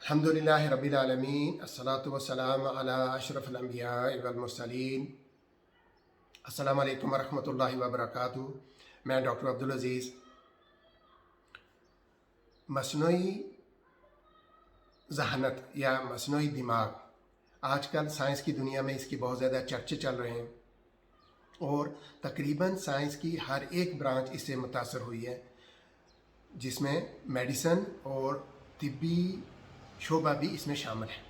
अल्हम्दुलिल्लाहि रब्बिल आलमीन अस्सलातु वस्सलामु अला अशरफिल अंबिया वल मुरसलीन। अस्सलामु अलैकुम वरहमतुल्लाहि वबरकातुहू। मैं डॉक्टर अब्दुल अज़ीज़। मसनूई ज़हानत या मसनूई दिमाग, आजकल साइंस की दुनिया में इसकी बहुत ज़्यादा चर्चे चल रहे हैं और तकरीबन साइंस की हर एक ब्रांच इससे मुतासर हुई है, जिसमें मेडिसन और तिब्बी शोबा भी इसमें शामिल है।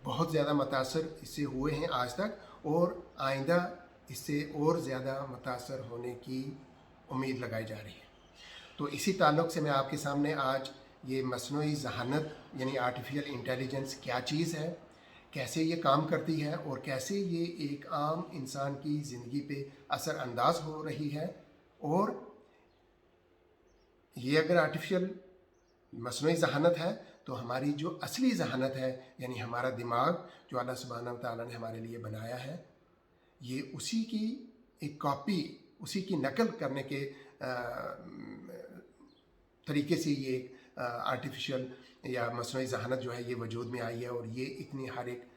बहुत ज़्यादा मुतासर इससे हुए हैं आज तक और आइंदा इससे और ज़्यादा मुतासर होने की उम्मीद लगाई जा रही है। तो इसी ताल्लुक़ से मैं आपके सामने आज ये मसनूई ज़हानत यानी आर्टिफिशियल इंटेलिजेंस क्या चीज़ है, कैसे ये काम करती है और कैसे ये एक आम इंसान की ज़िंदगी पे असर अंदाज हो रही है, और ये अगर आर्टिफिशियल मसनूई ज़हानत है तो हमारी जो असली ज़हानत है यानी हमारा दिमाग जो अल्लाह सुब्हानहू व तआला ने हमारे लिए बनाया है, ये उसी की एक कॉपी, उसी की नकल करने के तरीके से ये आर्टिफिशियल या मसनूई ज़हानत जो है ये वजूद में आई है और ये इतनी हर एक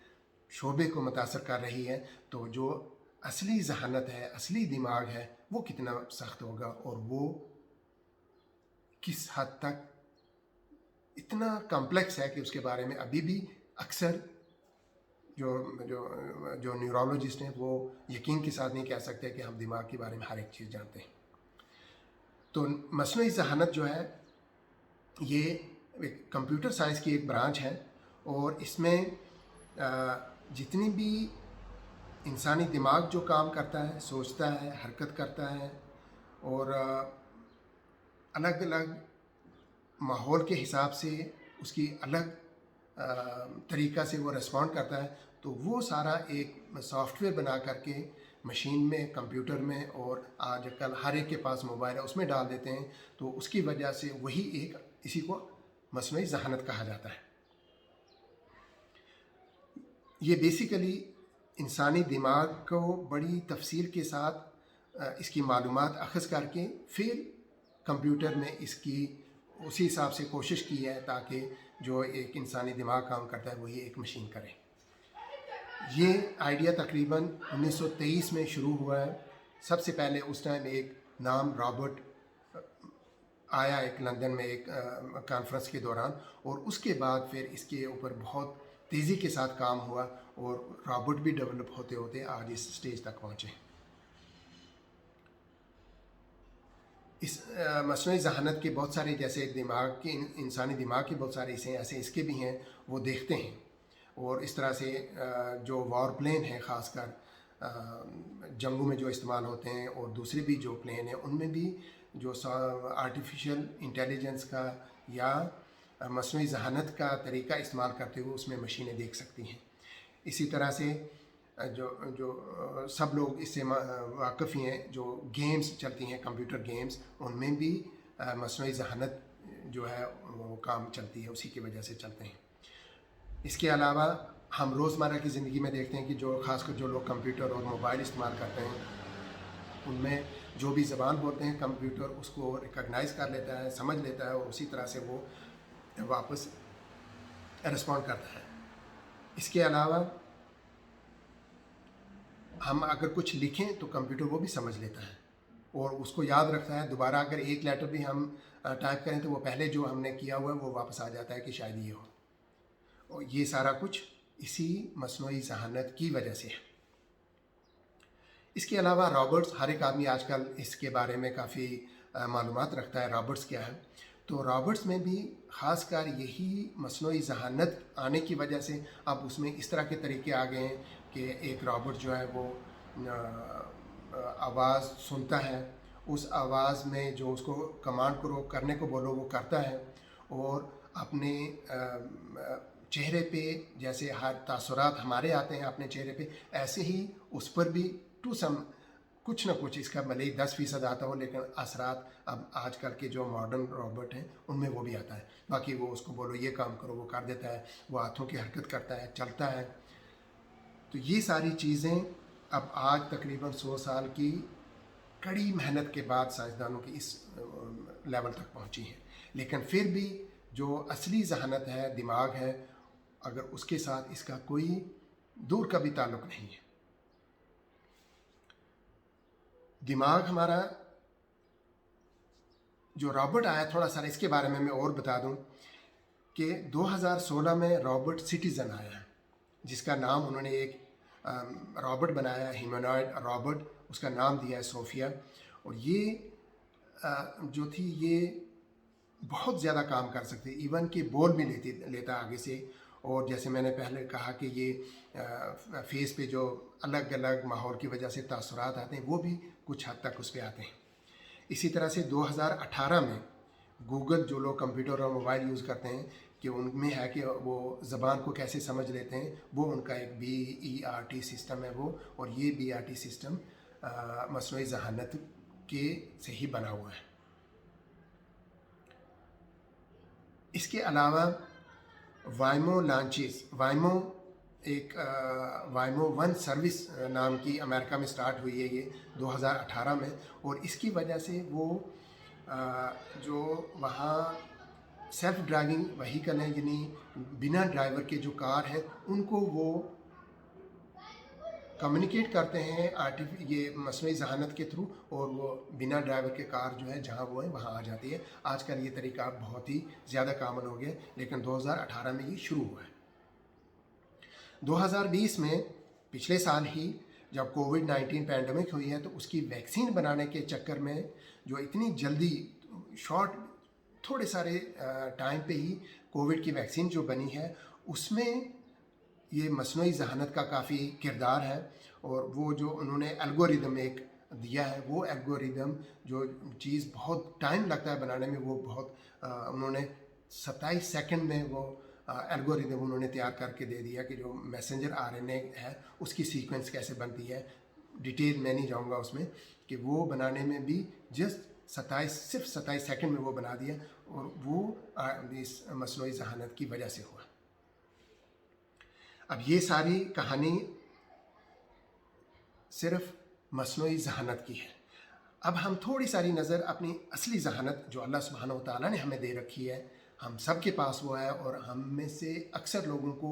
शोबे को मुतासर कर रही है। तो जो असली ज़हानत है, असली दिमाग है, वो कितना सख्त होगा और वो किस हद तक इतना कॉम्प्लेक्स है कि उसके बारे में अभी भी अक्सर जो जो जो न्यूरोलॉजिस्ट हैं वो यकीन के साथ नहीं कह सकते कि हम दिमाग के बारे में हर एक चीज़ जानते हैं। तो मसनूई ज़हानत जो है ये एक कंप्यूटर साइंस की एक ब्रांच है और इसमें जितनी भी इंसानी दिमाग जो काम करता है, सोचता है, हरकत करता है और अलग अलग माहौल के हिसाब से उसकी अलग तरीक़ा से वो रिस्पॉन्ड करता है, तो वो सारा एक सॉफ्टवेयर बना करके मशीन में, कंप्यूटर में, और आजकल हर एक के पास मोबाइल है उसमें डाल देते हैं। तो उसकी वजह से वही एक, इसी को मसनूई ज़हानत कहा जाता है। ये बेसिकली इंसानी दिमाग को बड़ी तफसील के साथ इसकी मालूमात अख़ज़ करके फिर कंप्यूटर में इसकी उसी हिसाब से कोशिश की है ताकि जो एक इंसानी दिमाग काम करता है वही एक मशीन करे। ये आइडिया तकरीबन 1923 में शुरू हुआ है। सबसे पहले उस टाइम एक नाम रॉबर्ट आया एक लंदन में एक कॉन्फ्रेंस के दौरान, और उसके बाद फिर इसके ऊपर बहुत तेज़ी के साथ काम हुआ और रॉबर्ट भी डेवलप होते होते आज इस स्टेज तक पहुँचे। इस मसनूई ज़हानत के बहुत सारे, जैसे दिमाग के, इंसानी दिमाग के बहुत सारे हिस्से ऐसे इसके भी हैं, वो देखते हैं। और इस तरह से जो वॉर प्लेन हैं, ख़ासकर जंगों में जो इस्तेमाल होते हैं, और दूसरे भी जो प्लेन हैं उनमें भी जो आर्टिफिशियल इंटेलिजेंस का या मसनूई ज़हानत का तरीका इस्तेमाल करते हुए उसमें मशीनें देख सकती हैं। इसी तरह से जो जो सब लोग इससे वाक़फ़ ही हैं, जो गेम्स चलती हैं, कंप्यूटर गेम्स, उनमें भी मसनूई ज़हानत जो है वो काम चलती है, उसी की वजह से चलते हैं। इसके अलावा हम रोज़मर्रा की ज़िंदगी में देखते हैं कि जो ख़ासकर जो लोग कंप्यूटर और मोबाइल इस्तेमाल करते हैं, उनमें जो भी ज़बान बोलते हैं कंप्यूटर उसको रिकॉग्नाइज़ कर लेता है, समझ लेता है और उसी तरह से वो वापस रिस्पॉन्ड करता है। इसके अलावा हम अगर कुछ लिखें तो कंप्यूटर वो भी समझ लेता है और उसको याद रखता है। दोबारा अगर एक लेटर भी हम टाइप करें तो वो पहले जो हमने किया हुआ है वो वापस आ जाता है कि शायद ये हो। और ये सारा कुछ इसी मसनूई ज़हानत की वजह से है। इसके अलावा रॉबर्ट्स, हर एक आदमी आजकल इसके बारे में काफ़ी मालूमात रखता है रॉबर्ट्स क्या है। तो रॉबर्ट्स में भी ख़ासकर यही मसनूई ज़हानत आने की वजह से अब उसमें इस तरह के तरीके आ गए हैं कि एक रॉबर्ट जो है वो आवाज़ सुनता है, उस आवाज़ में जो उसको कमांड करो, करने को बोलो, वो करता है, और अपने चेहरे पे जैसे हर तासुरात हमारे आते हैं अपने चेहरे पे, ऐसे ही उस पर भी टू सम कुछ ना कुछ, इसका भले ही 10% आता हो लेकिन असरात अब आजकल के जो मॉडर्न रोबोट हैं उनमें वो भी आता है। बाकी वो उसको बोलो ये काम करो, वो कर देता है, वो हाथों की हरकत करता है, चलता है। तो ये सारी चीज़ें अब आज तकरीबन 100 साल की कड़ी मेहनत के बाद साइंसदानों की इस लेवल तक पहुंची हैं। लेकिन फिर भी जो असली जहानत है, दिमाग है, अगर उसके साथ इसका कोई दूर का भी ताल्लुक़ नहीं है। दिमाग हमारा जो रॉबर्ट आया, थोड़ा सा इसके बारे में मैं और बता दूं कि 2016 में रॉबर्ट सिटीज़न आया, जिसका नाम उन्होंने एक रॉबर्ट बनाया, ह्यूमनॉइड रॉबर्ट, उसका नाम दिया है सोफिया। और ये जो थी ये बहुत ज़्यादा काम कर सकती, इवन कि बोल भी लेता आगे से। और जैसे मैंने पहले कहा कि ये फेस पे जो अलग अलग माहौल की वजह से तासुरात आते हैं, वो भी कुछ हद तक उस पर आते हैं। इसी तरह से 2018 में गूगल, जो लोग कंप्यूटर और मोबाइल यूज़ करते हैं, कि उनमें है कि वो ज़बान को कैसे समझ लेते हैं, वो उनका एक BERT सिस्टम है वो। और ये BERT सिस्टम मसनूई ज़हानत के से ही बना हुआ है। इसके अलावा वाइमो लॉन्चेस, वाइमो एक वाइमो वन सर्विस नाम की अमेरिका में स्टार्ट हुई है ये 2018 में। और इसकी वजह से वो जो वहाँ सेल्फ ड्राइविंग व्हीकल हैं, यानी बिना ड्राइवर के जो कार हैं, उनको वो कम्युनिकेट करते हैं ये मसनूई ज़हानत के थ्रू, और वो बिना ड्राइवर के कार जो है जहाँ वो है वहाँ आ जाती है। आजकल ये तरीका बहुत ही ज़्यादा कॉमन हो गया, लेकिन 2018 में ये शुरू हुआ है। 2020 में, पिछले साल ही, जब कोविड-19 पैंडमिक हुई है, तो उसकी वैक्सीन बनाने के चक्कर में जो इतनी जल्दी थोड़े सारे टाइम पे ही कोविड की वैक्सीन जो बनी है, उसमें ये मसनूई ज़हानत का काफ़ी किरदार है। और वो जो उन्होंने एल्गोरिदम एक दिया है, वो एल्गोरिदम जो चीज़ बहुत टाइम लगता है बनाने में, वो बहुत उन्होंने 27 सेकंड में वो एल्गोरिदम उन्होंने तैयार करके दे दिया कि जो मैसेंजर RNA है उसकी सीक्वेंस कैसे बनती है। डिटेल मैं नहीं जाऊँगा उसमें, कि वो बनाने में भी सिर्फ 27 सेकंड में वो बना दिया, और वो इस मसनूई ज़हानत की वजह से हुआ। अब ये सारी कहानी सिर्फ मसनूई ज़हानत की है। अब हम थोड़ी सारी नज़र अपनी असली ज़हानत जो अल्लाह सुब्हानहू व तआला ने हमें दे रखी है, हम सब के पास वो है, और हम में से अक्सर लोगों को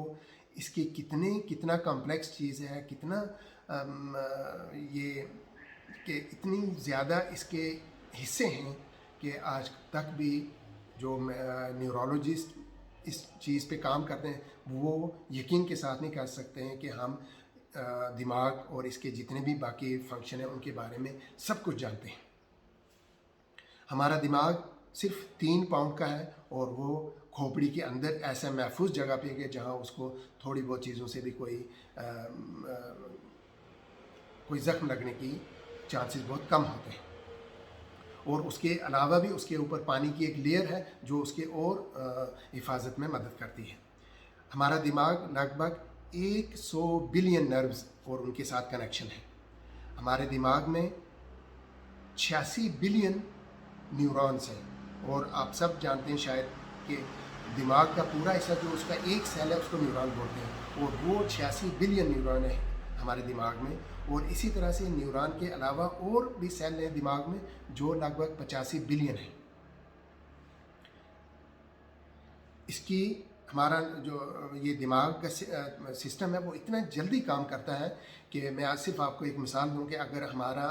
इसकी कितना कॉम्प्लेक्स चीज़ है, कितना ये कि इतनी ज़्यादा इसके हिस्से हैं कि आज तक भी जो न्यूरोलॉजिस्ट इस चीज़ पे काम करते हैं, वो यकीन के साथ नहीं कर सकते हैं कि हम दिमाग और इसके जितने भी बाकी फंक्शन हैं उनके बारे में सब कुछ जानते हैं। हमारा दिमाग सिर्फ 3 पाउंड का है, और वो खोपड़ी के अंदर ऐसा महफूज जगह पे है जहाँ उसको थोड़ी बहुत चीज़ों से भी कोई ज़ख्म लगने की चांसेस बहुत कम होते हैं। और उसके अलावा भी उसके ऊपर पानी की एक लेयर है जो उसके और हिफाजत में मदद करती है। हमारा दिमाग लगभग 100 बिलियन नर्व्स और उनके साथ कनेक्शन है। हमारे दिमाग में 86 बिलियन न्यूरॉन्स हैं, और आप सब जानते हैं शायद कि दिमाग का पूरा हिस्सा जो उसका एक सेल है उसको न्यूरॉन बोलते हैं, और वो 86 बिलियन न्यूरॉन है हमारे दिमाग में। और इसी तरह से न्यूरॉन के अलावा और भी सेल हैं दिमाग में जो लगभग 85 बिलियन है। इसकी हमारा जो ये दिमाग का सिस्टम है वो इतना जल्दी काम करता है कि मैं आज सिर्फ आपको एक मिसाल दूं कि अगर हमारा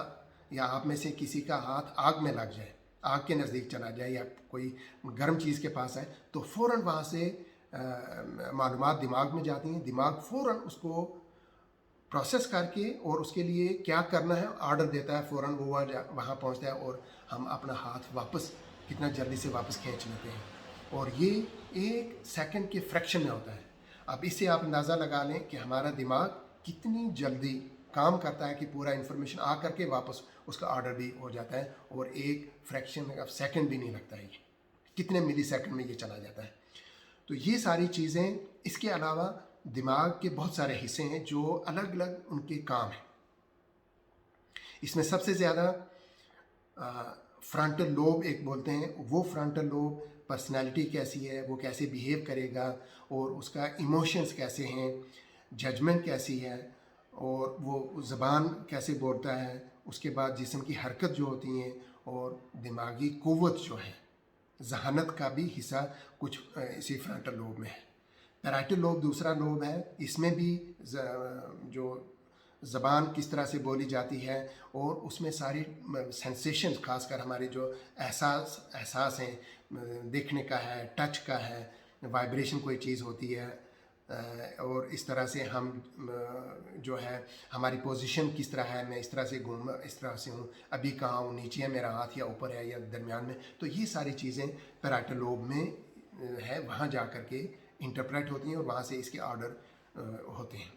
या आप में से किसी का हाथ आग में लग जाए, आग के नज़दीक चला जाए, या कोई गर्म चीज़ के पास आए, तो फ़ौरन वहाँ से मालूमात दिमाग में जाती हैं। दिमाग फ़ौरन उसको प्रोसेस करके और उसके लिए क्या करना है ऑर्डर देता है, फ़ौरन वो वहाँ पहुँचता है, और हम अपना हाथ वापस कितना जल्दी से वापस खींच लेते हैं। और ये 1 सेकंड के फ्रैक्शन में होता है। अब इससे आप अंदाज़ा लगा लें कि हमारा दिमाग कितनी जल्दी काम करता है कि पूरा इन्फॉर्मेशन आ करके वापस उसका ऑर्डर भी हो जाता है, और 1 फ्रैक्शन ऑफ सेकंड भी नहीं लगता है, ये कितने मिली सेकंड में ये चला जाता है। तो ये सारी चीज़ें, इसके अलावा दिमाग के बहुत सारे हिस्से हैं जो अलग अलग उनके काम हैं। इसमें सबसे ज़्यादा फ्रंटल लोब एक बोलते हैं, वो फ्रंटल लोब पर्सनालिटी कैसी है, वो कैसे बिहेव करेगा, और उसका इमोशंस कैसे हैं, जजमेंट कैसी है, और वो ज़बान कैसे बोलता है, उसके बाद जिस्म की हरकत जो होती हैं, और दिमागी क़ुव्वत जो है, जहानत का भी हिस्सा कुछ इसी फ्रंटल लोब में है। पैराइटल लोब दूसरा लोब है, इसमें भी जो ज़बान किस तरह से बोली जाती है और उसमें सारी सेंसेशन, खासकर हमारे जो एहसास हैं, देखने का है, टच का है, वाइब्रेशन कोई चीज़ होती है, और इस तरह से हम जो है हमारी पोजीशन किस तरह है, मैं इस तरह से घूम, इस तरह से हूँ, अभी कहाँ हूँ, नीचे है मेरा हाथ या ऊपर है या दरमियान में, तो ये सारी चीज़ें पैराइटल लोब में है, वहाँ जा कर के इंटरप्रेट होती हैं और वहाँ से इसके ऑर्डर होते हैं।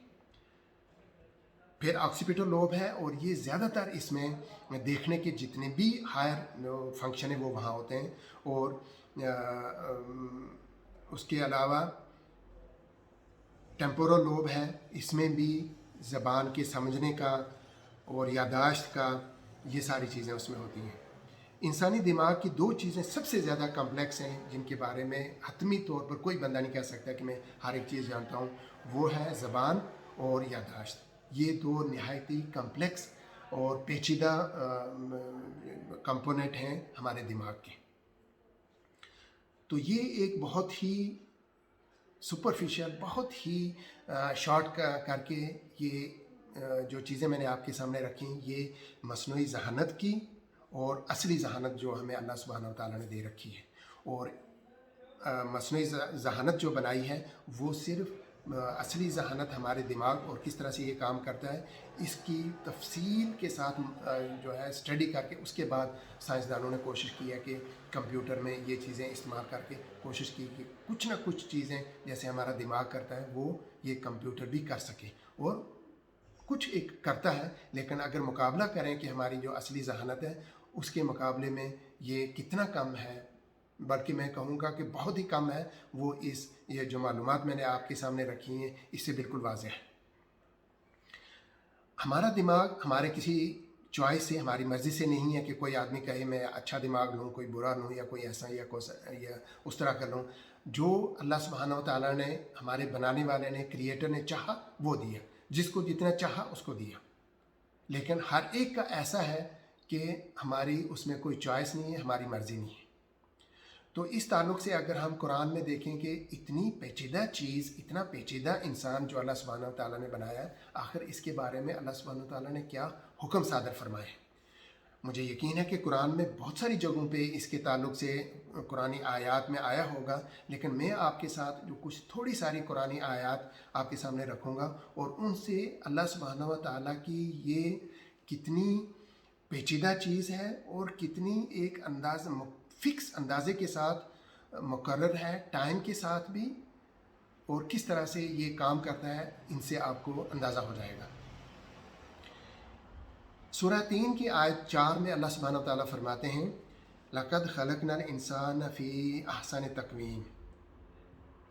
फिर ऑक्सीपिटल लोब है और ये ज़्यादातर इसमें देखने के जितने भी हायर फंक्शन है वो वहाँ होते हैं। और उसके अलावा टेम्पोरल लोब है, इसमें भी ज़बान के समझने का और यादाश्त का, ये सारी चीज़ें उसमें होती हैं। इंसानी दिमाग की दो चीज़ें सबसे ज़्यादा कम्प्लेक्स हैं, जिनके बारे में हतमी तौर पर कोई बंदा नहीं कह सकता कि मैं हर एक चीज़ जानता हूँ, वो है ज़बान और यादाश्त। ये दो नहायती कम्प्लेक्स और पेचीदा कंपोनेंट हैं हमारे दिमाग के। तो ये एक बहुत ही सुपरफिशियल, बहुत ही शॉर्ट करके ये जो चीज़ें मैंने आपके सामने रखी, ये मसनूई ज़हानत की और असली ज़हानत जो हमें अल्लाह सुब्हानहू व तआला ने दे रखी है। और मसनूई ज़हानत जो बनाई है वो सिर्फ असली ज़हानत हमारे दिमाग और किस तरह से ये काम करता है, इसकी तफसील के साथ जो है स्टडी करके उसके बाद साइंसदानों ने कोशिश की है कि कंप्यूटर में ये चीज़ें इस्तेमाल करके कोशिश की कि कुछ ना कुछ चीज़ें जैसे हमारा दिमाग करता है वो ये कंप्यूटर भी कर सके, और कुछ एक करता है, लेकिन अगर मुकाबला करें कि हमारी जो असली ज़हानत है उसके मुकाबले में ये कितना कम है, बल्कि मैं कहूँगा कि बहुत ही कम है, वो ये जो मालूमात मैंने आपके सामने रखी हैं इससे बिल्कुल वाज़ेह है। हमारा दिमाग हमारे किसी चॉइस से, हमारी मर्ज़ी से नहीं है कि कोई आदमी कहे मैं अच्छा दिमाग लूँ, कोई बुरा लूँ, या कोई ऐसा या उस तरह कर लूँ। जो अल्लाह सुब्हानहू व तआला ने, हमारे बनाने वाले ने, क्रिएटर ने चाहा वो दिया, जिसको जितना चाहा उसको दिया। लेकिन हर एक का ऐसा है कि हमारी उसमें कोई चॉइस नहीं है, हमारी मर्ज़ी नहीं है। तो इस ताल्लुक़ से अगर हम कुरान में देखें कि इतनी पेचीदा चीज़, इतना पेचीदा इंसान जो अल्लाह सुब्हानहू व तआला ने बनाया है, आखिर इसके बारे में अल्लाह सुब्हानहू व तआला ने क्या हुक्म सादर फरमाए हैं। मुझे यकीन है कि कुरान में बहुत सारी जगहों पे इसके ताल्लुक़ से कुरानी आयात में आया होगा, लेकिन मैं आपके साथ जो कुछ थोड़ी सारी कुरानी आयात आपके सामने रखूँगा और उनसे अल्लाह सुब्हानहू व तआला की ये कितनी पेचीदा चीज़ है और कितनी एक फिक्स अंदाज़े के साथ मुकर्रर है, टाइम के साथ भी, और किस तरह से ये काम करता है, इनसे आपको अंदाज़ा हो जाएगा। सूरह 3 की आयत 4 में अल्लाह सुब्हानहू व तआला फरमाते हैं, लक़द खलक़नल इंसान फ़ी अहसन तक़वीम,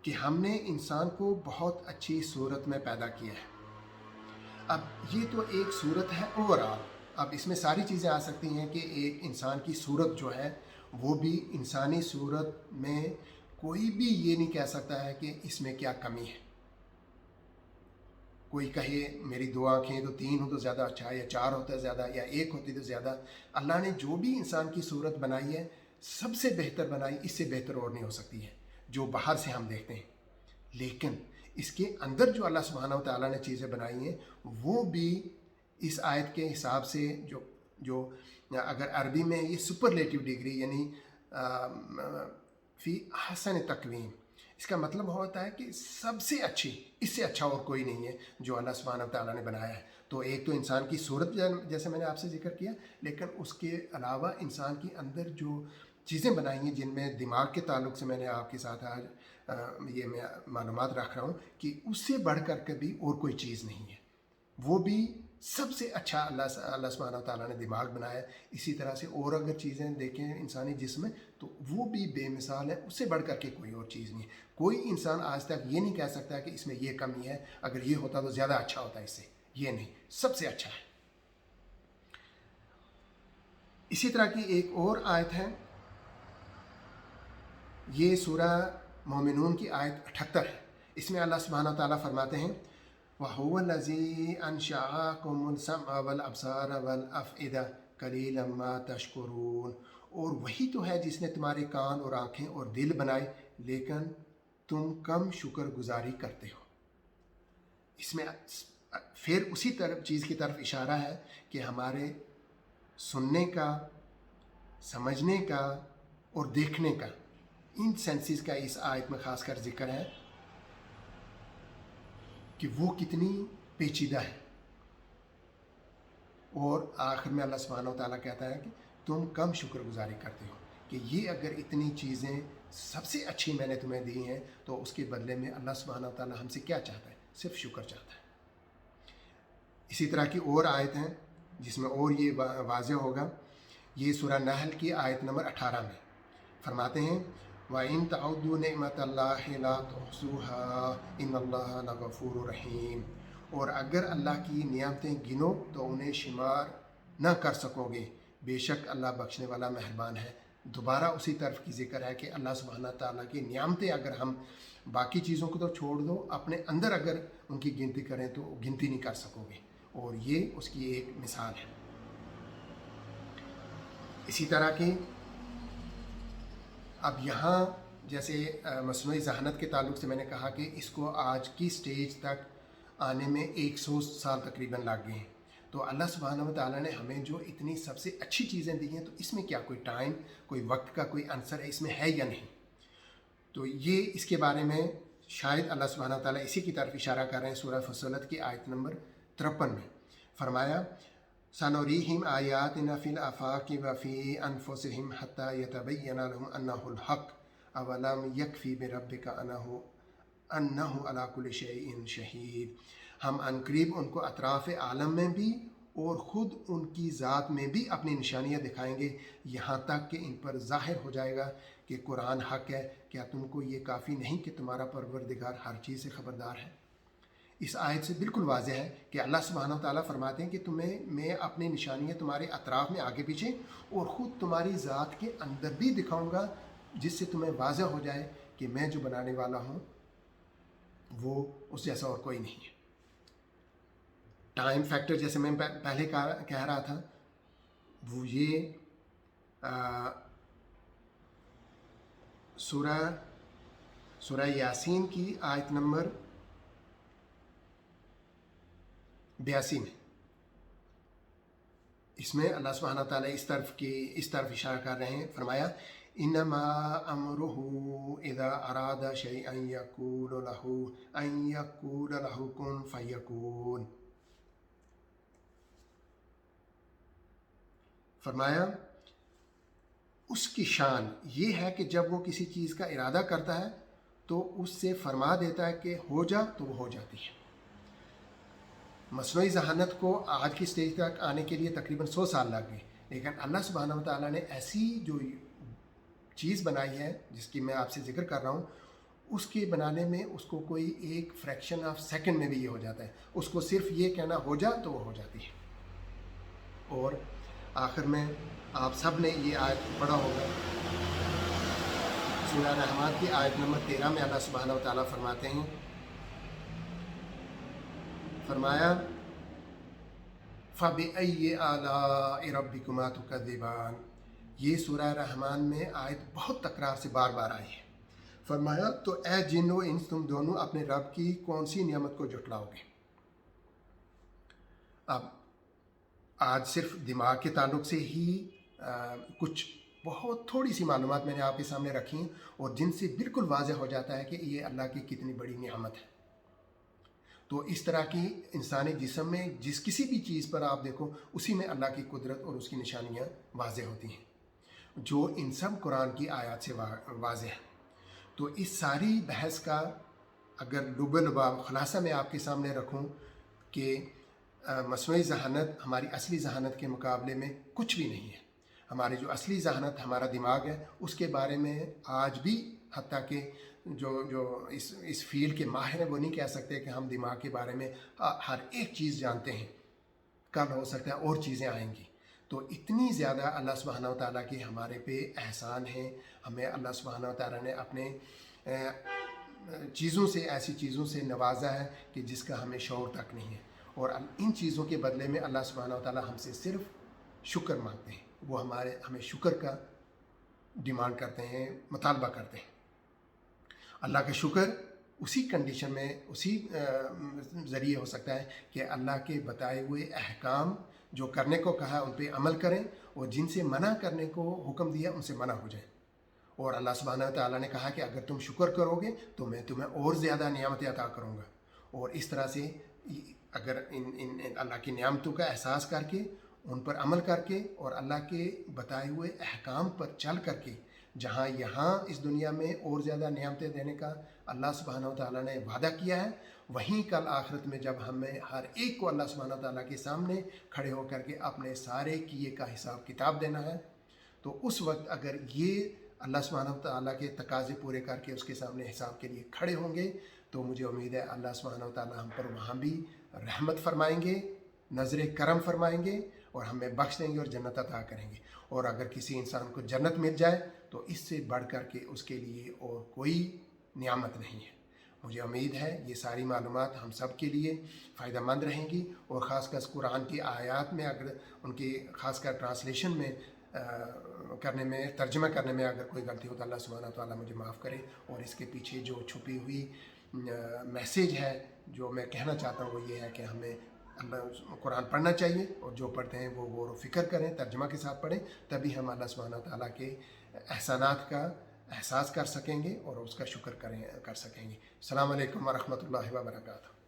कि हमने इंसान को बहुत अच्छी सूरत में पैदा किया है। अब ये तो एक सूरत है ओवरऑल, अब इसमें सारी चीज़ें आ सकती हैं कि एक इंसान की सूरत जो है वो भी इंसानी सूरत में कोई भी ये नहीं कह सकता है कि इसमें क्या कमी है। कोई कहे मेरी 2 आँखें तो 3 हो तो ज़्यादा अच्छा है, या 4 होता है ज़्यादा, या 1 होती तो ज़्यादा। अल्लाह ने जो भी इंसान की सूरत बनाई है सबसे बेहतर बनाई, इससे बेहतर और नहीं हो सकती है जो बाहर से हम देखते हैं। लेकिन इसके अंदर जो अल्लाह सुब्हानहू व तआला ने चीज़ें बनाई हैं वो भी इस आयत के हिसाब से जो अगर अरबी में ये सुपरलेटिव डिग्री यानी फ़ी अहसन तक़वीम, इसका मतलब होता है कि सबसे अच्छी, इससे अच्छा और कोई नहीं है जो अल्लाह सुब्हानहू व तआला ने बनाया है। तो एक तो इंसान की सूरत जैसे मैंने आपसे जिक्र किया, लेकिन उसके अलावा इंसान के अंदर जो चीज़ें बनाई हैं जिनमें दिमाग के ताल्लुक़ से मैंने आपके साथ आज ये मैं मालूमात रख रहा हूँ कि उससे बढ़ कर कभी और कोई चीज़ नहीं है। वो भी सबसे अच्छा अल्लाह सुब्हानहू व तआला ने दिमाग बनाया। इसी तरह से और अगर चीज़ें देखें इंसानी जिस्म में तो वो भी बेमिसाल है, उससे बढ़ कर के कोई और चीज़ नहीं है। कोई इंसान आज तक ये नहीं कह सकता कि इसमें ये कमी है, अगर ये होता तो ज़्यादा अच्छा होता, इससे ये नहीं, सबसे अच्छा है। इसी तरह की एक और आयत है, ये सूरह मोमिनून की आयत 78 है। इसमें अल्लाह सुब्हानहू व तआला फरमाते हैं, वहुवल्लज़ी अंशअकुमुस समअ वल अब्सार वल अफ़इदा कलीलन मा तशकुरून, और वही तो है जिसने तुम्हारे कान और आँखें और दिल बनाए, लेकिन तुम कम शुक्रगुजारी करते हो। इसमें फिर उसी तरफ चीज़ की तरफ इशारा है कि हमारे सुनने का, समझने का और देखने का, इन सेंसेस का इस आयत में ख़ासकर जिक्र है कि वो कितनी पेचीदा है। और आखिर में अल्लाह सुब्हानहू व तआला कहता है कि तुम कम शुक्रगुजारी करते हो, कि ये अगर इतनी चीज़ें सबसे अच्छी मैंने तुम्हें दी हैं तो उसके बदले में अल्लाह सुब्हानहू व तआला हमसे क्या चाहता है? सिर्फ शुक्र चाहता है। इसी तरह की और आयत हैं जिसमें और ये वाज़ेह होगा। ये सूरह नहल की आयत नंबर 18 में फरमाते हैं, व इन तअद्दू निअमतल्लाहि ला तुहसूहा इन्नल्लाहा लगफूरुर रहीम। और अगर अल्लाह की नियामतें गिनो तो उन्हें शुमार न कर सकोगे, बेशक अल्लाह बख्शने वाला मेहरबान है। दोबारा उसी तरफ की जिक्र है कि अल्लाह सुब्हानहू तआला की नियामतें अगर हम बाकी चीज़ों को तो छोड़ दो, अपने अंदर अगर उनकी गिनती करें तो गिनती नहीं कर सकोगे। और ये उसकी एक मिसाल है। इसी तरह की अब यहाँ जैसे मस्नूई ज़हानत के ताल्लुक़ से मैंने कहा कि इसको आज की स्टेज तक आने में 100 साल तकरीबन लग गए हैं। तो अल्लाह सुब्हानहू व तआला ने हमें जो इतनी सबसे अच्छी चीज़ें दी हैं, तो इसमें क्या कोई टाइम, कोई वक्त का कोई आंसर है इसमें है या नहीं? तो ये इसके बारे में शायद अल्लाह सुब्हानहू व तआला इसी की तरफ इशारा कर रहे हैं। सूरह फुस्सिलत की आयत नंबर 53 में फरमाया, सनुरीहिम आयातिना फिल आफाक़ि व फ़ी अनफुसिहिम हत्ता यतबय्यना लहुम अन्नहुल हक़ अवलम यकफ़ी बिरब्बिका अन्नहु अला कुल्लि शैइन शहीद। हम अनकरीब उनको अतराफ़ आलम में भी और ख़ुद उनकी ज़ात में भी अपनी निशानियाँ दिखाएंगे, यहाँ तक कि इन पर ज़ाहिर हो जाएगा कि कुरान हक़ है। क्या तुमको ये काफ़ी नहीं कि तुम्हारा परवरदिगार हर चीज़ से ख़बरदार है? इस आयत से बिल्कुल वाज़ेह है कि अल्लाह सुब्हानहू व तआला फरमाते हैं कि तुम्हें मैं अपनी निशानियाँ तुम्हारे अतराफ़ में आगे पीछे और ख़ुद तुम्हारी ज़ात के अंदर भी दिखाऊँगा, जिससे तुम्हें वाज़ेह हो जाए कि मैं जो बनाने वाला हूँ वो उस जैसा और कोई नहीं है। टाइम फैक्टर जैसे मैं पहले कह रहा था, वो ये सूरह यासीन की आयत नंबर 82 में, इसमें अल्लाह सुब्हानहू व तआला इस तरफ इशारा कर रहे हैं। फरमाया, इन्नमा अमरुहु इज़ा अरादा शैअन यक़ूलु लहू कुन फयकून। फरमाया उसकी शान ये है कि जब वो किसी चीज़ का इरादा करता है तो उससे फरमा देता है कि हो जा, तो वो हो जाती है। मस्नूई ज़हानत को आज की स्टेज तक आने के लिए तकरीबन 100 साल लग गए, लेकिन अल्लाह सुब्हानहू व तआला ने ऐसी जो चीज़ बनाई है जिसकी मैं आपसे जिक्र कर रहा हूँ, उसके बनाने में उसको कोई एक फ्रैक्शन ऑफ सेकंड में भी ये हो जाता है। उसको सिर्फ ये कहना हो जा तो वो हो जाती है। और आखिर में आप सब ने ये आयत पढ़ा होगा, सूरह रहमान की आयत नंबर 13 में अल्लाह सुब्हानहू व तआला फरमाते हैं, फरमाया फ़बिअय्यि आलाइ रब्बिकुमा तुकज़्ज़िबान। ये सूरह रहमान में आयत बहुत तकरार से बार बार आई है। फरमाया, तो ए जिन व इंस, तुम दोनों अपने रब की कौन सी नियामत को जुटलाओगे? अब आज सिर्फ दिमाग के ताल्लुक़ से ही कुछ बहुत थोड़ी सी मालूमात मैंने आपके सामने रखी और जिनसे बिल्कुल वाज़ेह हो जाता है कि ये अल्लाह की कितनी बड़ी नियामत है। तो इस तरह की इंसानी जिस्म में जिस किसी भी चीज़ पर आप देखो, उसी में अल्लाह की कुदरत और उसकी निशानियाँ वाज़ेह होती हैं, जो इन सब कुरान की आयत से वाज़ेह है। तो इस सारी बहस का अगर लुब-ए-लुबाब ख़ुलासा मैं आपके सामने रखूं कि मस्नूई ज़हानत हमारी असली ज़हानत के मुकाबले में कुछ भी नहीं है। हमारी जो असली ज़हानत हमारा दिमाग है, उसके बारे में आज भी हत्ता कि जो इस फील्ड के माहिर हैं वो नहीं कह सकते कि हम दिमाग के बारे में हर एक चीज़ जानते हैं। कल हो सकता है और चीज़ें आएंगी। तो इतनी ज़्यादा अल्लाह सुब्हानहू व तआला की हमारे पे एहसान है। हमें अल्लाह सुब्हानहू व तआला ने अपने चीज़ों से, ऐसी चीज़ों से नवाजा है कि जिसका हमें शौर तक नहीं है। और इन चीज़ों के बदले में अल्लाह सुब्हानहू व तआला हमसे सिर्फ शुक्र मांगते हैं। वो हमें शुक्र का डिमांड करते हैं, मुतालबा करते हैं। अल्लाह का शुक्र उसी कंडीशन में, उसी ज़रिए हो सकता है कि अल्लाह के बताए हुए अहकाम जो करने को कहा उन पर अमल करें, और जिनसे मना करने को हुक्म दिया उनसे मना हो जाए। और अल्लाह सुब्हानहू व तआला ने कहा कि अगर तुम शुक्र करोगे तो मैं तुम्हें और ज़्यादा नियामतें अता करूँगा। और इस तरह से अगर इन अल्लाह की नियामतों का एहसास करके, उन पर अमल करके और अल्लाह के बताए हुए अहकाम पर चल करके, जहाँ यहाँ इस दुनिया में और ज़्यादा नियामतें देने का अल्लाह सुब्हानहू व तआला ने वादा किया है, वहीं कल आखिरत में जब हमें हर एक को अल्लाह सुब्हानहू व तआला के सामने खड़े होकर के अपने सारे किए का हिसाब किताब देना है, तो उस वक्त अगर ये अल्लाह सुब्हानहू व तआला के तकाज़े पूरे करके उसके सामने हिसाब के लिए खड़े होंगे, तो मुझे उम्मीद है अल्लाह सुब्हानहू व तआला हम पर वहाँ भी रहमत फरमाएंगे, नज़र करम फरमाएंगे और हमें बख्श देंगे और जन्नत अता करेंगे। और अगर किसी इंसान को जन्नत मिल जाए तो इससे बढ़ कर के उसके लिए और कोई नियामत नहीं है। मुझे उम्मीद है ये सारी मालूमात हम सब के लिए फ़ायदेमंद रहेंगी, और ख़ासकर कुरान की आयात में अगर उनकी ख़ासकर ट्रांसलेशन में करने में, तर्जुमा करने में अगर कोई गलती हो तो अल्लाह सुब्हानहू व तआला मुझे माफ़ करे। और इसके पीछे जो छुपी हुई मैसेज है जो मैं कहना चाहता हूँ वो ये है कि हमें कुरान पढ़ना चाहिए, और जो पढ़ते हैं वो गौर व फ़िक्र करें, तर्जुमा के साथ पढ़ें, तभी हम अल्लाह सुब्हानहू व तआला के एहसानात का एहसास कर सकेंगे और उसका शुक्र कर सकेंगे। अस्सलामु अलैकुम व रहमतुल्लाहि व बरकातहू।